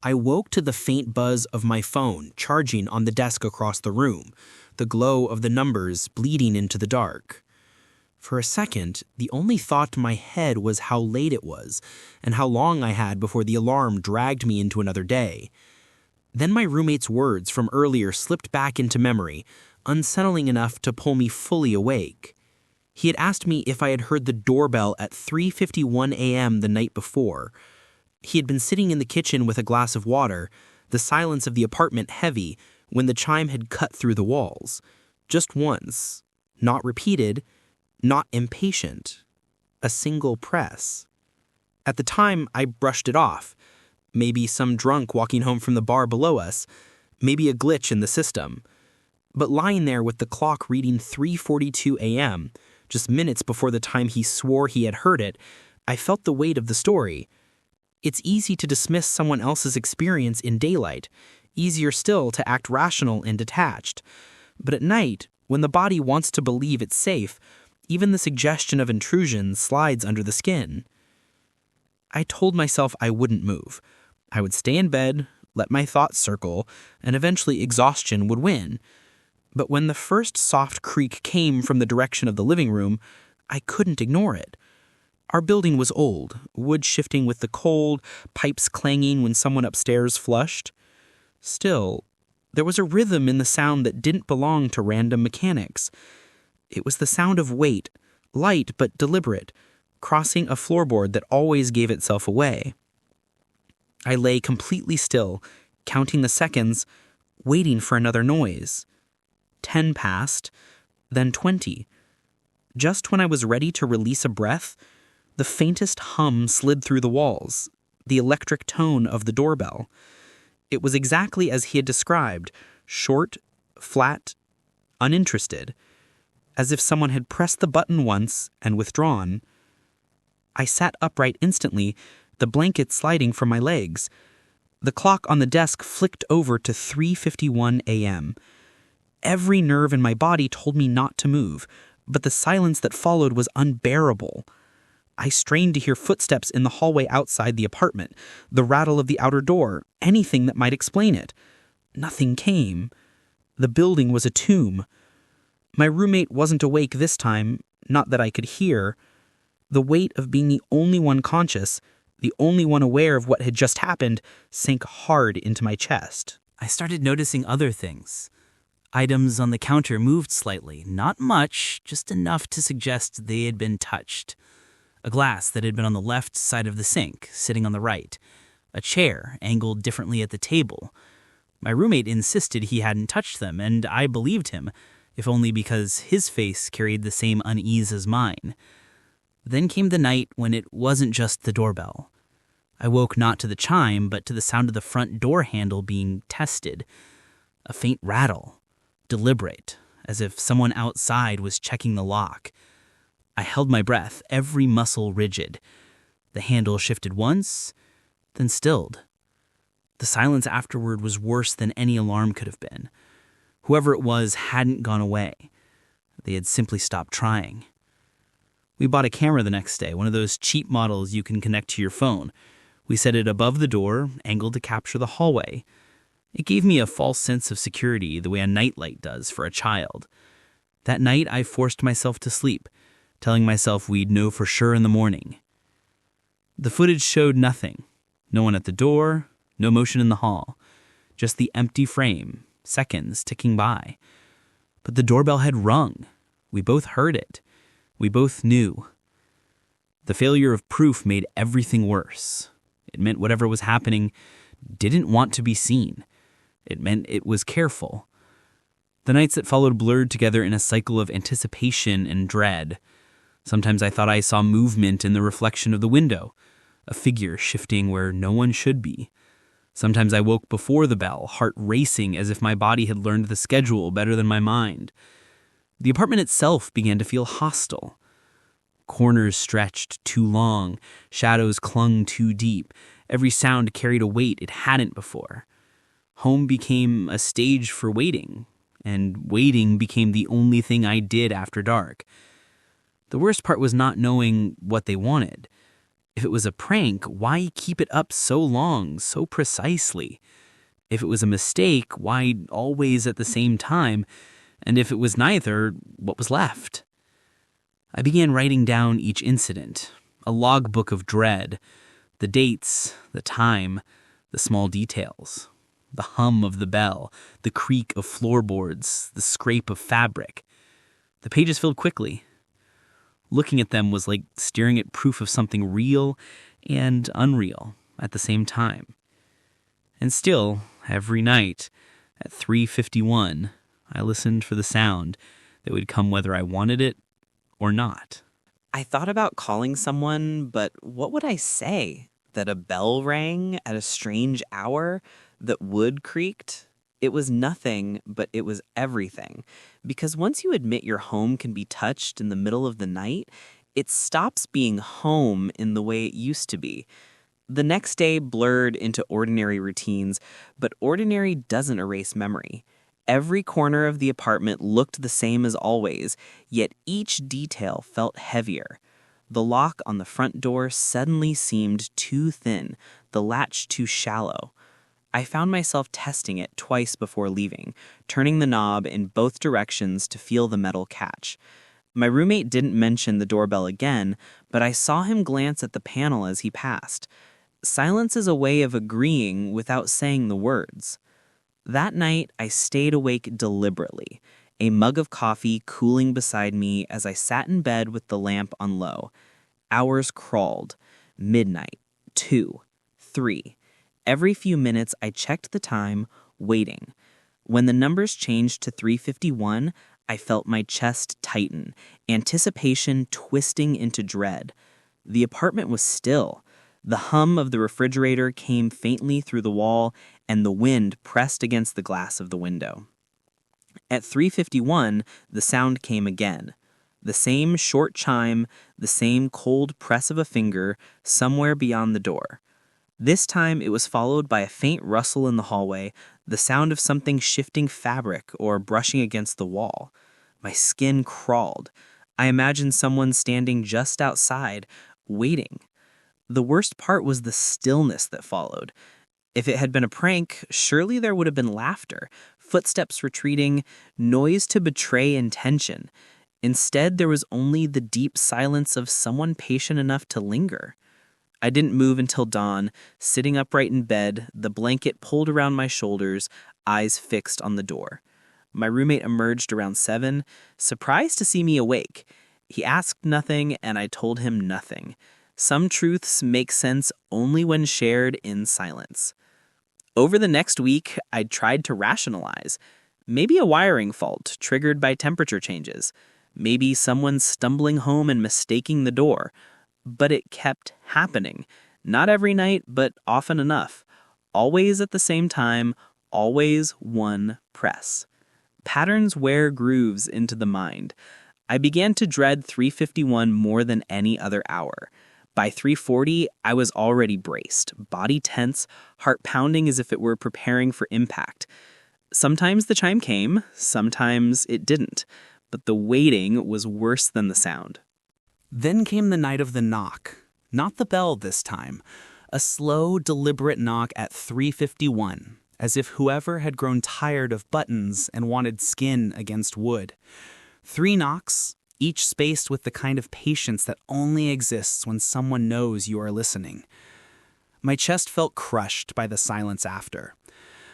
I woke to the faint buzz of my phone charging on the desk across the room, the glow of the numbers bleeding into the dark. For a second, the only thought in my head was how late it was and how long I had before the alarm dragged me into another day. Then my roommate's words from earlier slipped back into memory, unsettling enough to pull me fully awake. He had asked me if I had heard the doorbell at 3:51 a.m. the night before. He had been sitting in the kitchen with a glass of water, the silence of the apartment heavy, when the chime had cut through the walls. Just once. Not repeated, not impatient. A single press. At the time, I brushed it off. Maybe some drunk walking home from the bar below us. Maybe a glitch in the system. But lying there with the clock reading 3:42 a.m., just minutes before the time he swore he had heard it, I felt the weight of the story. It's easy to dismiss someone else's experience in daylight, easier still to act rational and detached. But at night, when the body wants to believe it's safe, even the suggestion of intrusion slides under the skin. I told myself I wouldn't move. I would stay in bed, let my thoughts circle, and eventually exhaustion would win. But when the first soft creak came from the direction of the living room, I couldn't ignore it. Our building was old, wood shifting with the cold, pipes clanging when someone upstairs flushed. Still, there was a rhythm in the sound that didn't belong to random mechanics. It was the sound of weight, light but deliberate, crossing a floorboard that always gave itself away. I lay completely still, counting the seconds, waiting for another noise. 10 passed, then 20. Just when I was ready to release a breath, the faintest hum slid through the walls, the electric tone of the doorbell. It was exactly as he had described, short, flat, uninterested, as if someone had pressed the button once and withdrawn. I sat upright instantly, the blanket sliding from my legs. The clock on the desk flicked over to 3:51 a.m. Every nerve in my body told me not to move, but the silence that followed was unbearable. I strained to hear footsteps in the hallway outside the apartment, the rattle of the outer door, anything that might explain it. Nothing came. The building was a tomb. My roommate wasn't awake this time, not that I could hear. The weight of being the only one conscious, the only one aware of what had just happened, sank hard into my chest. I started noticing other things. Items on the counter moved slightly, not much, just enough to suggest they had been touched. A glass that had been on the left side of the sink, sitting on the right. A chair, angled differently at the table. My roommate insisted he hadn't touched them, and I believed him, if only because his face carried the same unease as mine. Then came the night when it wasn't just the doorbell. I woke not to the chime, but to the sound of the front door handle being tested. A faint rattle, deliberate, as if someone outside was checking the lock. I held my breath, every muscle rigid. The handle shifted once, then stilled. The silence afterward was worse than any alarm could have been. Whoever it was hadn't gone away. They had simply stopped trying. We bought a camera the next day, one of those cheap models you can connect to your phone. We set it above the door, angled to capture the hallway. It gave me a false sense of security, the way a nightlight does for a child. That night, I forced myself to sleep, telling myself we'd know for sure in the morning. The footage showed nothing. No one at the door, no motion in the hall. Just the empty frame, seconds ticking by. But the doorbell had rung. We both heard it. We both knew. The failure of proof made everything worse. It meant whatever was happening didn't want to be seen. It meant it was careful. The nights that followed blurred together in a cycle of anticipation and dread. Sometimes I thought I saw movement in the reflection of the window, a figure shifting where no one should be. Sometimes I woke before the bell, heart racing as if my body had learned the schedule better than my mind. The apartment itself began to feel hostile. Corners stretched too long, shadows clung too deep, every sound carried a weight it hadn't before. Home became a stage for waiting, and waiting became the only thing I did after dark. The worst part was not knowing what they wanted. If it was a prank, why keep it up so long, so precisely? If it was a mistake, why always at the same time? And if it was neither, what was left? I began writing down each incident, a logbook of dread, the dates, the time, the small details, the hum of the bell, the creak of floorboards, the scrape of fabric. The pages filled quickly. Looking at them was like staring at proof of something real and unreal at the same time. And still, every night, at 3:51, I listened for the sound that would come whether I wanted it or not. I thought about calling someone, but what would I say? That a bell rang at a strange hour? That wood creaked? It was nothing, but it was everything. Because once you admit your home can be touched in the middle of the night, it stops being home in the way it used to be. The next day blurred into ordinary routines, but ordinary doesn't erase memory. Every corner of the apartment looked the same as always, yet each detail felt heavier. The lock on the front door suddenly seemed too thin, the latch too shallow. I found myself testing it twice before leaving, turning the knob in both directions to feel the metal catch. My roommate didn't mention the doorbell again, but I saw him glance at the panel as he passed. Silence is a way of agreeing without saying the words. That night, I stayed awake deliberately, a mug of coffee cooling beside me as I sat in bed with the lamp on low. Hours crawled. Midnight. 2. 3. Every few minutes, I checked the time, waiting. When the numbers changed to 3:51, I felt my chest tighten, anticipation twisting into dread. The apartment was still. The hum of the refrigerator came faintly through the wall, and the wind pressed against the glass of the window. At 3:51, the sound came again. The same short chime, the same cold press of a finger somewhere beyond the door. This time it was followed by a faint rustle in the hallway, the sound of something shifting fabric or brushing against the wall. My skin crawled. I imagined someone standing just outside, waiting. The worst part was the stillness that followed. If it had been a prank, surely there would have been laughter, footsteps retreating, noise to betray intention. Instead, there was only the deep silence of someone patient enough to linger. I didn't move until dawn, sitting upright in bed, the blanket pulled around my shoulders, eyes fixed on the door. My roommate emerged around 7, surprised to see me awake. He asked nothing, and I told him nothing. Some truths make sense only when shared in silence. Over the next week, I tried to rationalize. Maybe a wiring fault triggered by temperature changes. Maybe someone stumbling home and mistaking the door. But it kept happening. Not every night, but often enough. Always at the same time, always one press. Patterns wear grooves into the mind. I began to dread 3:51 more than any other hour. By 3:40, I was already braced, body tense, heart pounding as if it were preparing for impact. Sometimes the chime came, sometimes it didn't, but the waiting was worse than the sound. Then came the night of the knock. Not the bell this time. A slow, deliberate knock at 3:51, as if whoever had grown tired of buttons and wanted skin against wood. 3 knocks, each spaced with the kind of patience that only exists when someone knows you are listening. My chest felt crushed by the silence after.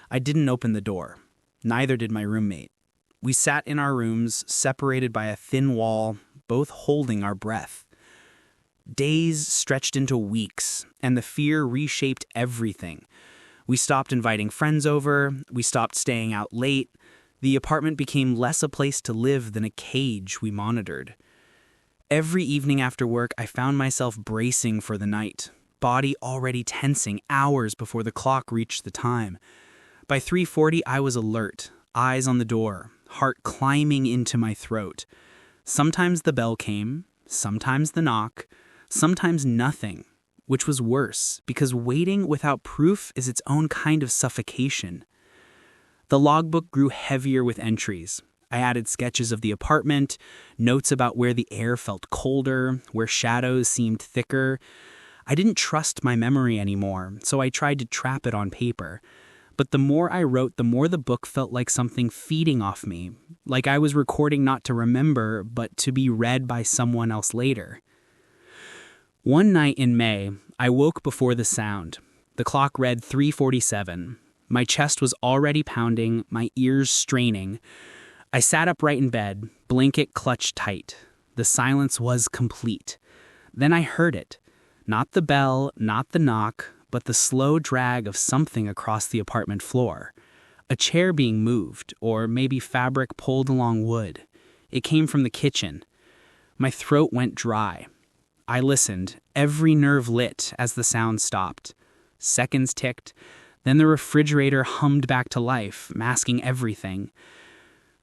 I didn't open the door. Neither did my roommate. We sat in our rooms, separated by a thin wall, both holding our breath. Days stretched into weeks, and the fear reshaped everything. We stopped inviting friends over, we stopped staying out late. The apartment became less a place to live than a cage we monitored. Every evening after work, I found myself bracing for the night, body already tensing hours before the clock reached the time. By 3:40, I was alert, eyes on the door, heart climbing into my throat. Sometimes the bell came, sometimes the knock, sometimes nothing, which was worse, because waiting without proof is its own kind of suffocation. The logbook grew heavier with entries. I added sketches of the apartment, notes about where the air felt colder, where shadows seemed thicker. I didn't trust my memory anymore, so I tried to trap it on paper. But the more I wrote, the more the book felt like something feeding off me, like I was recording not to remember, but to be read by someone else later. One night in May, I woke before the sound. The clock read 3:47. My chest was already pounding, my ears straining. I sat upright in bed, blanket clutched tight. The silence was complete. Then I heard it. Not the bell, not the knock, but the slow drag of something across the apartment floor. A chair being moved, or maybe fabric pulled along wood. It came from the kitchen. My throat went dry. I listened, every nerve lit as the sound stopped. Seconds ticked, then the refrigerator hummed back to life, masking everything.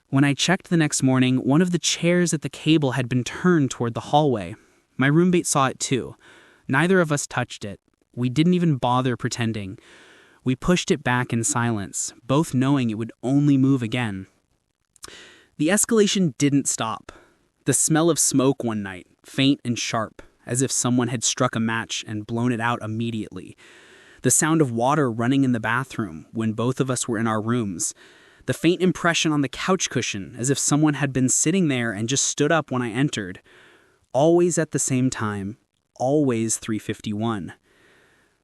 When I checked the next morning, one of the chairs at the cable had been turned toward the hallway. My roommate saw it too. Neither of us touched it. We didn't even bother pretending. We pushed it back in silence, both knowing it would only move again. The escalation didn't stop. The smell of smoke one night, faint and sharp, as if someone had struck a match and blown it out immediately. The sound of water running in the bathroom when both of us were in our rooms. The faint impression on the couch cushion, as if someone had been sitting there and just stood up when I entered. Always at the same time, always 3:51.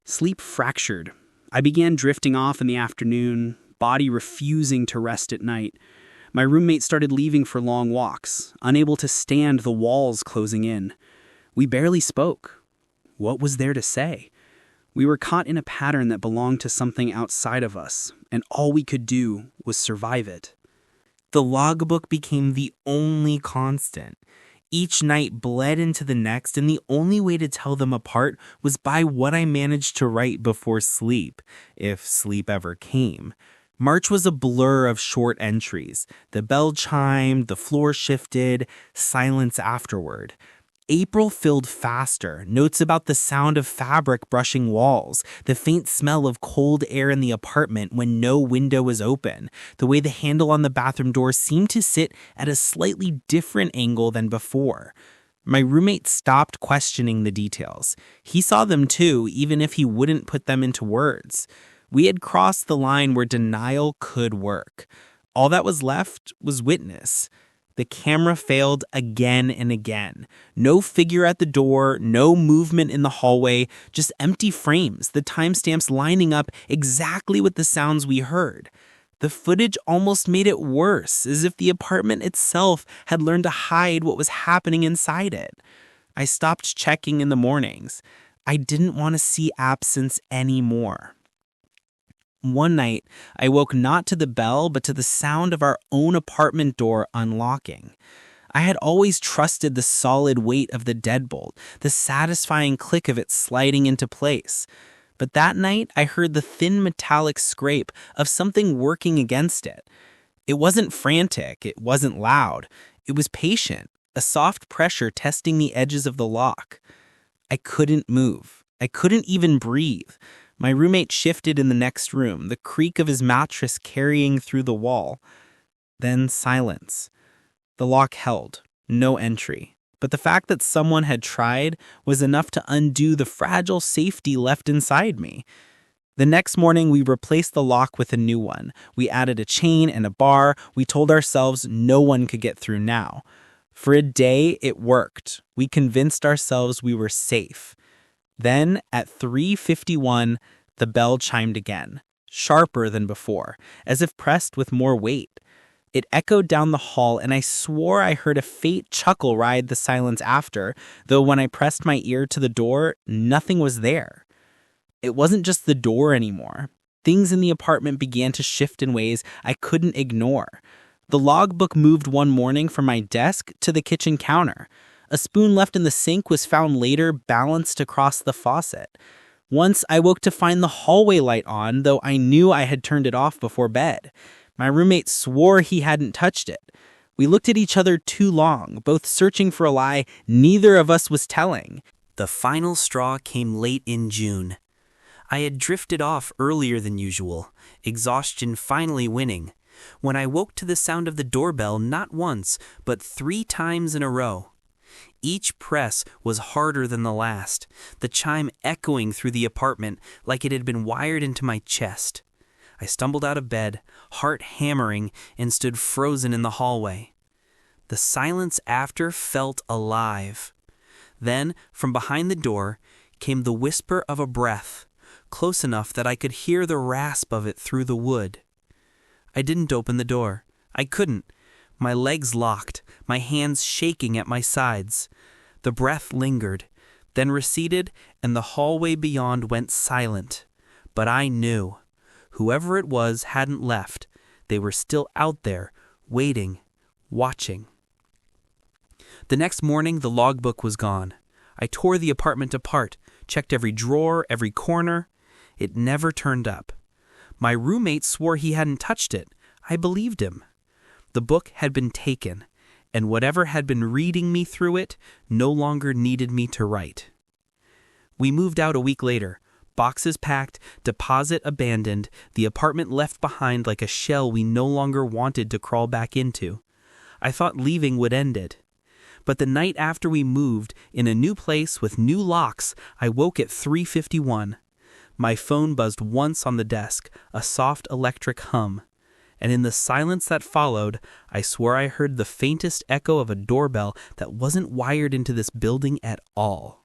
Sleep fractured. I began drifting off in the afternoon, body refusing to rest at night. My roommate started leaving for long walks, unable to stand the walls closing in. We barely spoke. What was there to say? We were caught in a pattern that belonged to something outside of us, and all we could do was survive it. The logbook became the only constant. Each night bled into the next, and the only way to tell them apart was by what I managed to write before sleep, if sleep ever came. March was a blur of short entries. The bell chimed, the floor shifted, silence afterward. April filled faster, notes about the sound of fabric brushing walls, the faint smell of cold air in the apartment when no window was open, the way the handle on the bathroom door seemed to sit at a slightly different angle than before. My roommate stopped questioning the details. He saw them too, even if he wouldn't put them into words. We had crossed the line where denial could work. All that was left was witness. The camera failed again and again. No figure at the door, no movement in the hallway, just empty frames, the timestamps lining up exactly with the sounds we heard. The footage almost made it worse, as if the apartment itself had learned to hide what was happening inside it. I stopped checking in the mornings. I didn't want to see absence anymore. One night, I woke not to the bell, but to the sound of our own apartment door unlocking. I had always trusted the solid weight of the deadbolt, the satisfying click of it sliding into place. But that night, I heard the thin metallic scrape of something working against it. It wasn't frantic, it wasn't loud. It was patient, a soft pressure testing the edges of the lock. I couldn't move. I couldn't even breathe. My roommate shifted in the next room, the creak of his mattress carrying through the wall. Then silence. The lock held, no entry. But the fact that someone had tried was enough to undo the fragile safety left inside me. The next morning, we replaced the lock with a new one. We added a chain and a bar. We told ourselves no one could get through now. For a day, it worked. We convinced ourselves we were safe. Then, at 3:51, the bell chimed again, sharper than before, as if pressed with more weight. It echoed down the hall, and I swore I heard a faint chuckle ride the silence after, though when I pressed my ear to the door, nothing was there. It wasn't just the door anymore. Things in the apartment began to shift in ways I couldn't ignore. The logbook moved one morning from my desk to the kitchen counter. A spoon left in the sink was found later balanced across the faucet. Once I woke to find the hallway light on, though I knew I had turned it off before bed. My roommate swore he hadn't touched it. We looked at each other too long, both searching for a lie neither of us was telling. The final straw came late in June. I had drifted off earlier than usual, exhaustion finally winning, when I woke to the sound of the doorbell not once, but 3 times in a row. Each press was harder than the last, the chime echoing through the apartment like it had been wired into my chest. I stumbled out of bed, heart hammering, and stood frozen in the hallway. The silence after felt alive. Then, from behind the door, came the whisper of a breath, close enough that I could hear the rasp of it through the wood. I didn't open the door. I couldn't. My legs locked, my hands shaking at my sides. The breath lingered, then receded, and the hallway beyond went silent. But I knew. Whoever it was hadn't left. They were still out there, waiting, watching. The next morning, the logbook was gone. I tore the apartment apart, checked every drawer, every corner. It never turned up. My roommate swore he hadn't touched it. I believed him. The book had been taken, and whatever had been reading me through it no longer needed me to write. We moved out a week later. Boxes packed, deposit abandoned, the apartment left behind like a shell we no longer wanted to crawl back into. I thought leaving would end it. But the night after we moved, in a new place with new locks, I woke at 3:51. My phone buzzed once on the desk, a soft electric hum. And in the silence that followed, I swore I heard the faintest echo of a doorbell that wasn't wired into this building at all.